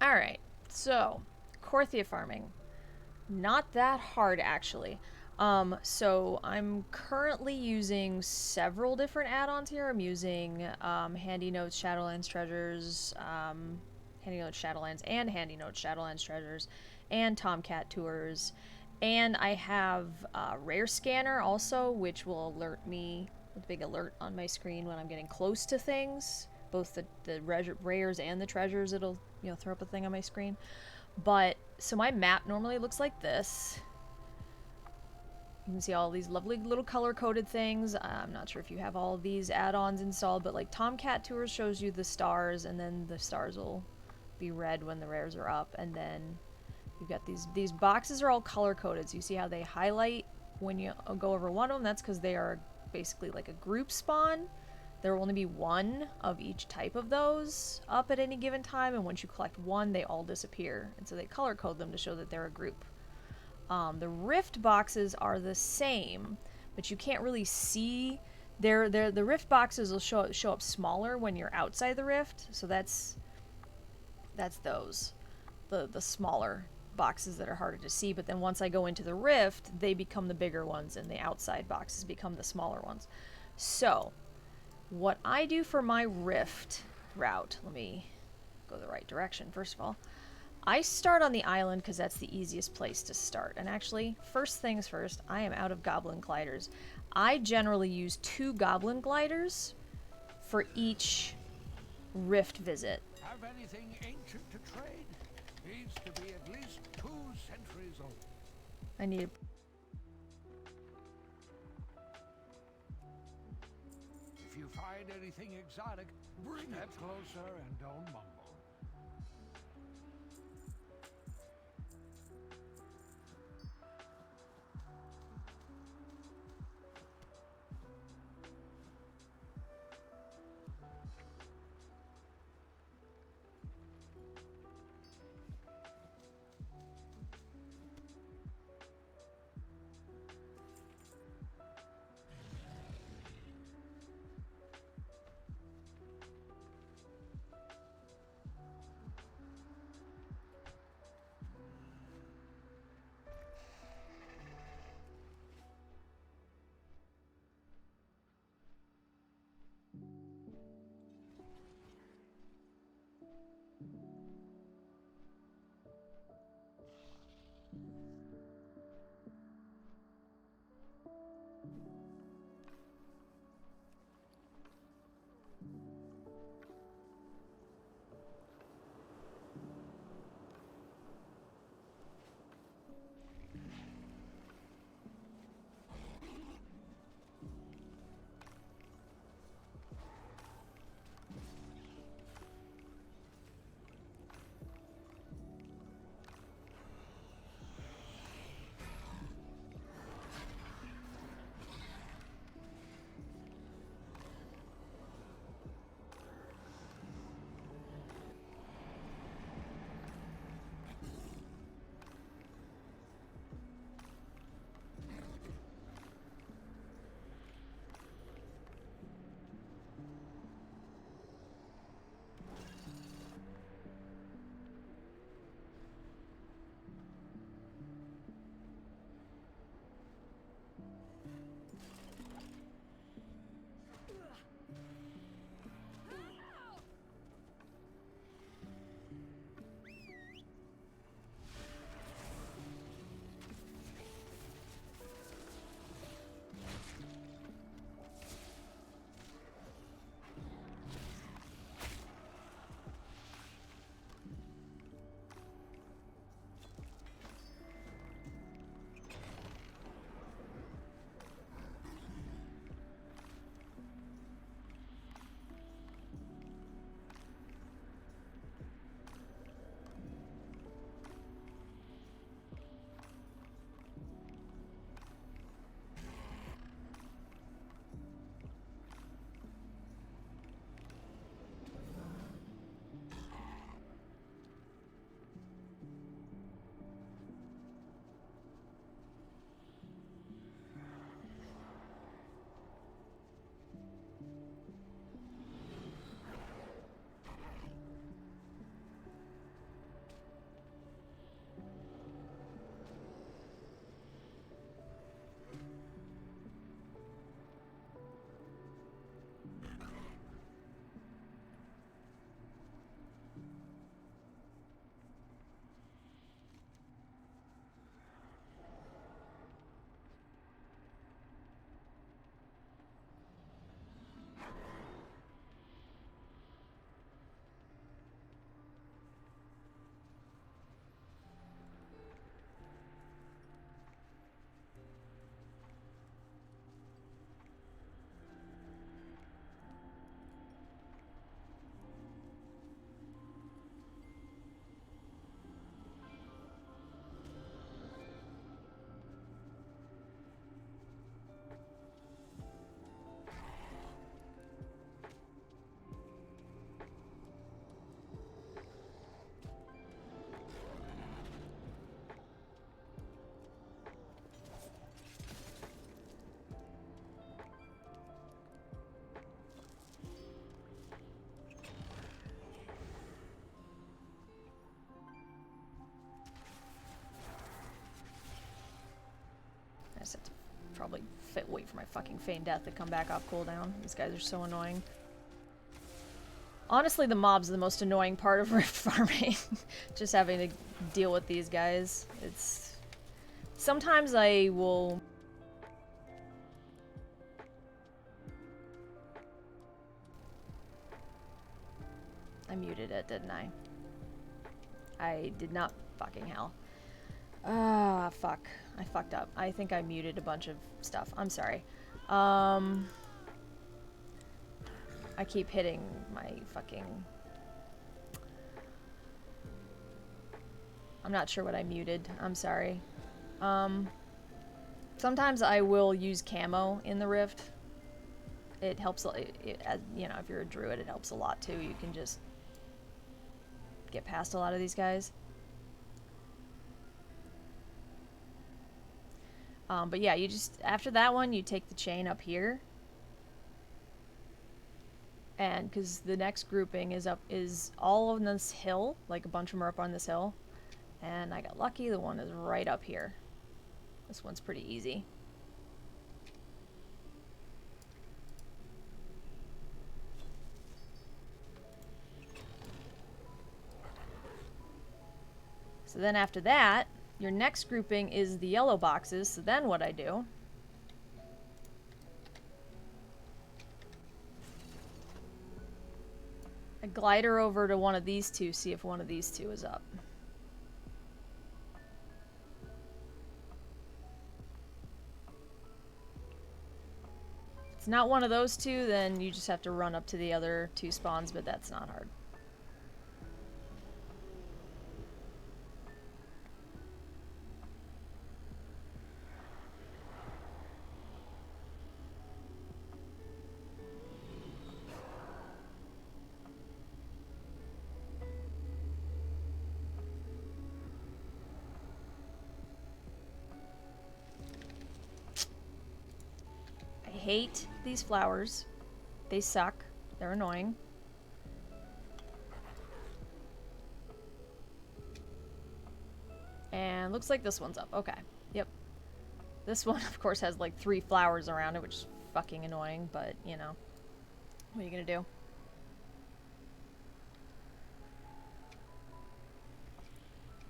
Alright, so Korthia farming. Not that hard, actually. So I'm currently using several different add-ons here. I'm using Handy Notes, Shadowlands Treasures, Handy Notes Shadowlands, and Handy Notes Shadowlands Treasures, and Tomcat Tours. And I have Rare Scanner also, which will alert me with a big alert on my screen when I'm getting close to things. Both the rares and the treasures, it'll throw up a thing on my screen. But so my map normally looks like this. You can see all these lovely little color-coded things. I'm not sure if you have all of these add-ons installed, but like Tomcat Tours shows you the stars, and then the stars will be red when the rares are up, and then you've got these boxes are all color-coded, so you see how they highlight when you go over one of them. That's because they are basically like a group spawn. There will only be one of each type of those up at any given time, and once you collect one, they all disappear. And so they color code them to show that they're a group. The rift boxes are the same, but you can't really see. The rift boxes will show up smaller when you're outside the rift, so that's those. The smaller boxes that are harder to see, but then once I go into the rift, they become the bigger ones, and the outside boxes become the smaller ones. So, what I do for my rift route, let me go the right direction first of all. I start on the island because that's the easiest place to start. And actually, first things first, I am out of goblin gliders. I generally use 2 goblin gliders for each rift visit. Have anything ancient to trade? Needs to be at least 2 centuries old. I need. If you find anything exotic, bring it closer and don't mumble. guess I have to probably wait for my fucking feign death to come back off cooldown. These guys are so annoying. Honestly, the mobs are the most annoying part of rift farming. Just having to deal with these guys. It's... Sometimes I will... I muted it, didn't I? I did not. Fucking hell. Ah, fuck. I fucked up. I think I muted a bunch of stuff. I'm sorry. I keep hitting my fucking... I'm not sure what I muted. I'm sorry. Sometimes I will use camo in the rift. It helps, you know, if you're a druid, it helps a lot too. You can just get past a lot of these guys. But yeah, you just, after that one, you take the chain up here. And, because the next grouping is all on this hill, like a bunch of them are up on this hill. And I got lucky, the one is right up here. This one's pretty easy. So then after that, your next grouping is the yellow boxes, so then what I do... I glide her over to one of these two, see if one of these two is up. If it's not one of those two, then you just have to run up to the other two spawns, but that's not hard. I hate these flowers. They suck. They're annoying. And looks like this one's up. Okay. Yep. This one, of course, has like 3 flowers around it, which is fucking annoying, but, you know. What are you gonna do?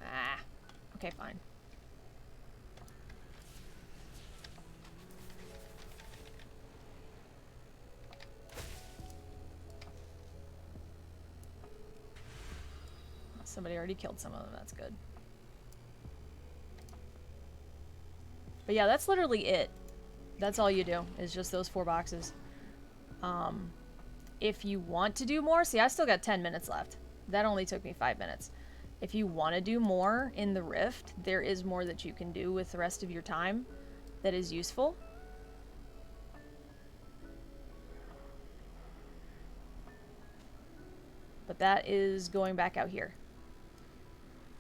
Ah. Okay, fine. Somebody already killed some of them, that's good. But yeah, that's literally it. That's all you do, is just those 4 boxes. If you want to do more, see, I still got 10 minutes left. That only took me 5 minutes. If you want to do more in the Rift, there is more that you can do with the rest of your time that is useful. But that is going back out here.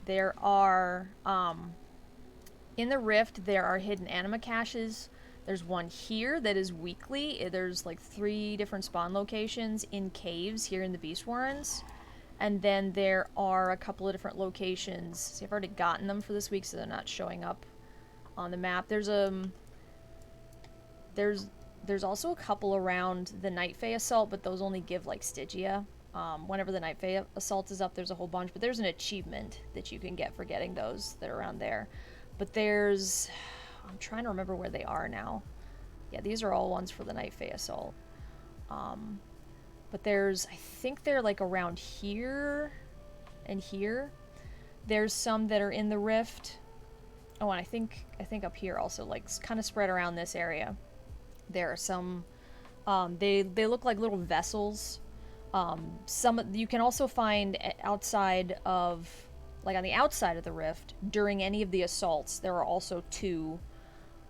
There are, in the Rift, there are hidden anima caches. There's one here that is weekly. There's like 3 different spawn locations in caves here in the Beast Warrens. And then there are a couple of different locations. See, I've already gotten them for this week, so they're not showing up on the map. There's also a couple around the Night Fae Assault, but those only give like Stygia. Whenever the Night Fae Assault is up, there's a whole bunch, but there's an achievement that you can get for getting those that are around there. But there's... I'm trying to remember where they are now. Yeah, these are all ones for the Night Fae Assault. But there's... I think they're like around here and here. There's some that are in the Rift. Oh, and I think up here also, like, kind of spread around this area. There are some... they look like little vessels. Some you can also find outside of, like on the outside of the Rift, during any of the assaults, there are also 2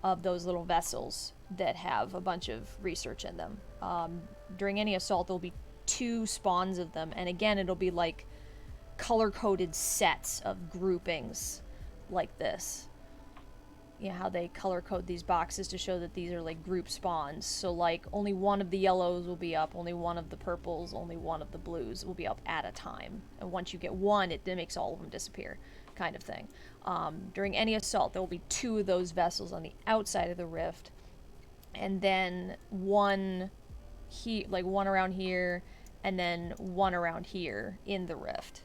of those little vessels that have a bunch of research in them. During any assault, there'll be 2 spawns of them, and again, it'll be like color-coded sets of groupings like this. You know, how they color code these boxes to show that these are like group spawns. So like only one of the yellows will be up, only one of the purples, only one of the blues will be up at a time. And once you get one, it makes all of them disappear. kind of thing. During any assault, there will be two of those vessels on the outside of the rift, and then one around here, and then one around here in the rift.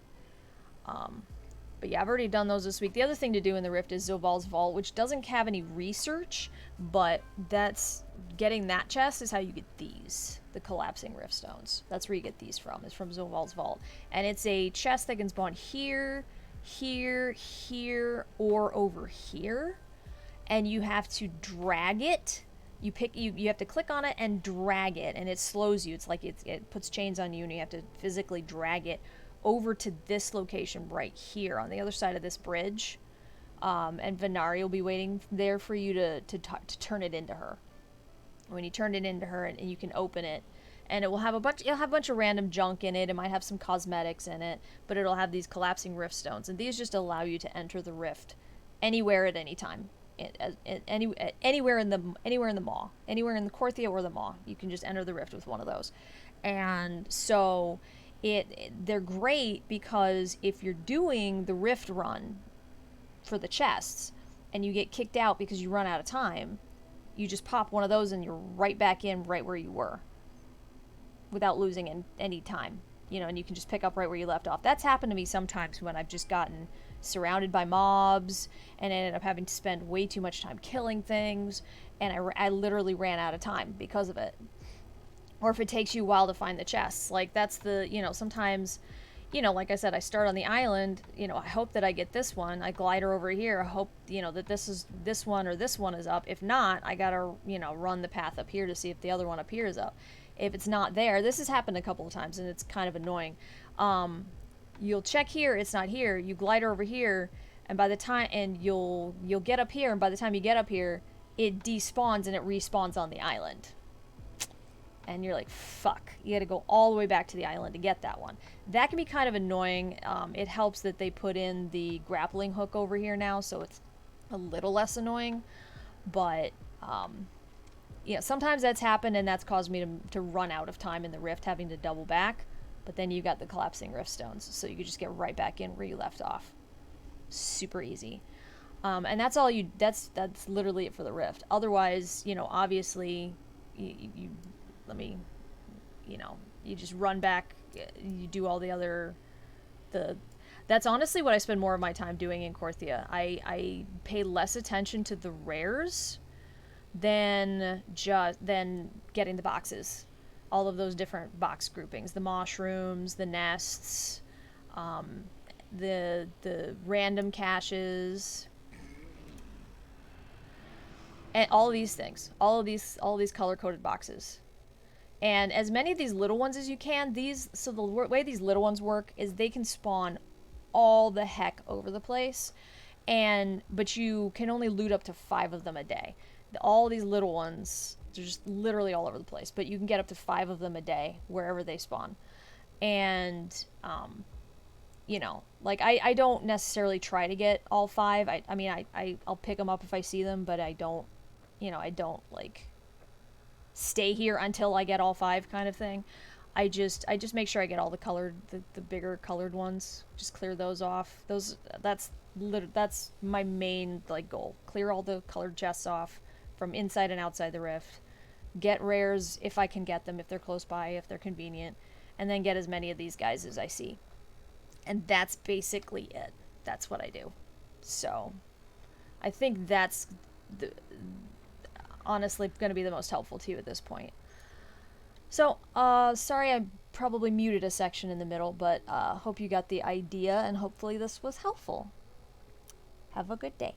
But yeah, I've already done those this week. The other thing to do in the rift is Zoval's Vault, which doesn't have any research, but that's getting that chest is how you get these, the collapsing rift stones. That's where you get these from. It's from Zoval's Vault, and it's a chest that can spawn here, here, here, or over here, and you have to drag it. You have to click on it and drag it, and it slows you. It's like it puts chains on you, and you have to physically drag it over to this location right here on the other side of this bridge. And Venari will be waiting there for you to turn it into her. When you turn it into her, and you can open it, and it'll have a bunch of random junk in it. It might have some cosmetics in it, but it'll have these collapsing rift stones, and these just allow you to enter the rift anywhere at any time. Anywhere in the maw, anywhere in the Korthia or the maw, you can just enter the rift with one of those. And so they're great because if you're doing the rift run for the chests and you get kicked out because you run out of time, you just pop one of those and you're right back in right where you were without losing any time, and you can just pick up right where you left off. That's happened to me sometimes when I've just gotten surrounded by mobs and ended up having to spend way too much time killing things, and I literally ran out of time because of it. Or if it takes you a while to find the chests, like that's sometimes, like I said, I start on the island, I hope that I get this one, I glider over here, I hope, that this one or this one is up. If not, I gotta, run the path up here to see if the other one up here is up. If it's not there, this has happened a couple of times and it's kind of annoying. You'll check here, it's not here, you glider over here, and by the time, and you'll get up here, and by the time you get up here, it despawns and it respawns on the island. And you're like, fuck, you gotta go all the way back to the island to get that one. That can be kind of annoying. It helps that they put in the grappling hook over here now, so it's a little less annoying. But, sometimes that's happened, and that's caused me to run out of time in the rift, having to double back. But then you got the collapsing rift stones, so you can just get right back in where you left off. Super easy. And that's all that's literally it for the rift. Otherwise, obviously, you just run back, you do all that's honestly what I spend more of my time doing in Korthia. I pay less attention to the rares than getting the boxes. All of those different box groupings, the mushrooms, the nests, the random caches, and all of these things, all of these color-coded boxes. And as many of these little ones as you can, so the way these little ones work is they can spawn all the heck over the place, but you can only loot up to 5 of them a day. All these little ones, they're just literally all over the place, but you can get up to 5 of them a day wherever they spawn. And I don't necessarily try to get all 5. I'll pick them up if I see them, but I don't like stay here until I get all 5 kind of thing. I just make sure I get all the bigger colored ones. Just clear those off. That's my main goal. Clear all the colored chests off from inside and outside the rift. Get rares if I can get them, if they're close by, if they're convenient, and then get as many of these guys as I see. And that's basically it. That's what I do. So I think that's honestly going to be the most helpful to you at this point. So, sorry I probably muted a section in the middle, but hope you got the idea, and hopefully this was helpful. Have a good day.